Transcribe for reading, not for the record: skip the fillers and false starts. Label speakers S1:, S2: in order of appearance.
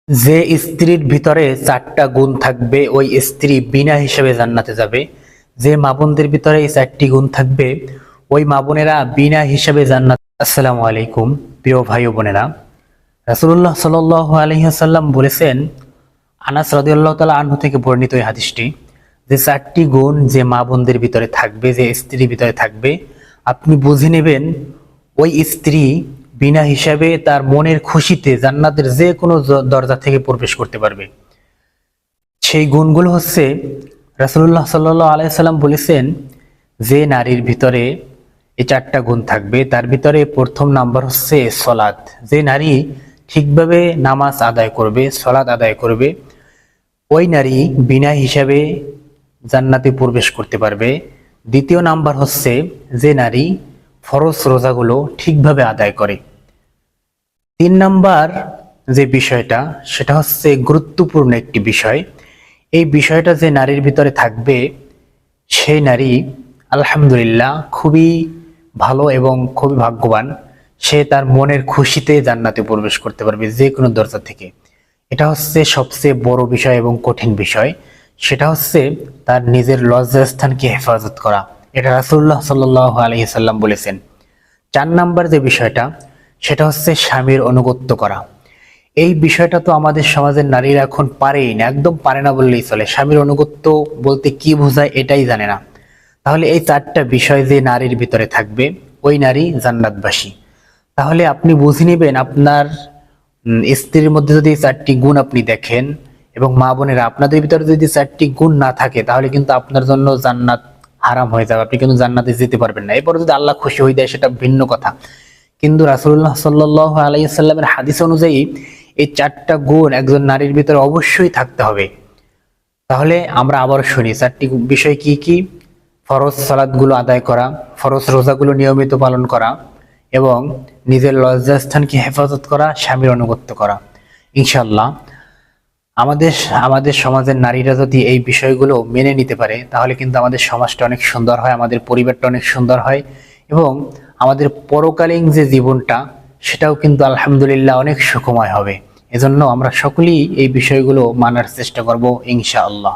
S1: যে স্ত্রীর ভিতরে 4টা গুণ থাকবে ওই স্ত্রী বিনা হিসেবে জান্নাতে যাবে। যে মা বোনদের ভিতরে এই 4টি গুণ থাকবে ওই মা বোনেরা বিনা হিসেবে জান্নাত। আসসালামু আলাইকুম প্রিয় ভাই ও বোনেরা, রাসূলুল্লাহ সাল্লাল্লাহু আলাইহি ওয়াসাল্লাম বলেছেন, আনাস রাদিয়াল্লাহু তাআলা আনহু থেকে বর্ণিত এই হাদিসটি, যে 4টি গুণ যে মা বোনদের ভিতরে থাকবে, যে স্ত্রীর ভিতরে থাকবে, আপনি বুঝে নেবেন ওই স্ত্রী বিনা হিসাবে তার মনের খুশিতে জান্নাতের যে কোনো দরজা থেকে প্রবেশ করতে পারবে। সেই গুণগুলো হচ্ছে, রাসূলুল্লাহ সাল্লাল্লাহু আলাইহি সাল্লাম বলেছেন, যে নারীর ভিতরে এই 4টা গুণ থাকবে তার ভিতরে প্রথম নাম্বার হচ্ছে সলাত। যে নারী ঠিকভাবে নামাজ আদায় করবে, সলাত আদায় করবে, ওই নারী বিনা হিসাবে জান্নাতে প্রবেশ করতে পারবে। দ্বিতীয় নাম্বার হচ্ছে, যে নারী ফরজ রোজাগুলো ঠিকভাবে আদায় করে। 3 নাম্বার যে বিষয়টা, সেটা হচ্ছে গুরুত্বপূর্ণ একটি বিষয়। এই বিষয়টা যে নারীর ভিতরে থাকবে সেই নারী আলহামদুলিল্লাহ খুবই ভালো এবং খুবই ভাগ্যবান। সে তার মনের খুশিতে জান্নাতে প্রবেশ করতে পারবে যে কোনো দরজা থেকে। এটা হচ্ছে সবচেয়ে বড় বিষয় এবং কঠিন বিষয়। সেটা হচ্ছে তার নিজের লজ্জাস্থানকে হেফাজত করা। এটা রাসূলুল্লাহ সাল্লাল্লাহু আলাইহি সাল্লাম বলেছেন। 4 নাম্বার যে বিষয়টা, সেটা হচ্ছে স্বামীর আনুগত্য করা। এই বিষয়টা তো আমাদের সমাজের নারীরা এখন পারেই না, একদম পারে না বললেই চলে। স্বামীর আনুগত্য বলতে কি বোঝায় এটাই জানে না। তাহলে এই 4টা বিষয় যে নারীর ভিতরে থাকবে ওই নারী জান্নাতবাসী। তাহলে আপনি বুঝে নেবেন, আপনার স্ত্রীর মধ্যে যদি এই 4টি গুণ আপনি দেখেন, এবং মা বোনেরা আপনাদের ভিতরে যদি 4টি গুণ না থাকে, তাহলে কিন্তু আপনার জন্য জান্নাত হারাম হয়ে যাবে। আপনি কিন্তু জান্নাতে যেতে পারবেন না। এরপরে যদি আল্লাহ খুশি হয়ে দেয় সেটা ভিন্ন কথা, কিন্তু রাসূলুল্লাহ সাল্লাল্লাহু আলাইহি সাল্লামের হাদিস অনুযায়ী এই 4টা গুণ একজন নারীর ভিতরে অবশ্যই থাকতে হবে। তাহলে আমরা আবার শুনি 4টি বিষয় কি কি? ফরজ সালাতগুলো আদায় করা, ফরজ রোজাগুলো নিয়মিত পালন করা, এবং নিজের লজ্জাস্থানকে হেফাজত করা, স্বামীর আনুগত্য করা। ইনশাআল্লাহ আমাদের আমাদের সমাজের নারীরা যদি এই বিষয়গুলো মেনে নিতে পারে, তাহলে কিন্তু আমাদের সমাজটা অনেক সুন্দর হয়, আমাদের পরিবারটা অনেক সুন্দর হয়, এবং আমাদের পরকালীন যে জীবনটা সেটাও কিন্তু আলহামদুলিল্লাহ অনেক সুখময় হবে। এজন্য আমরা সকলেই এই বিষয়গুলো মানার চেষ্টা করব ইনশাআল্লাহ।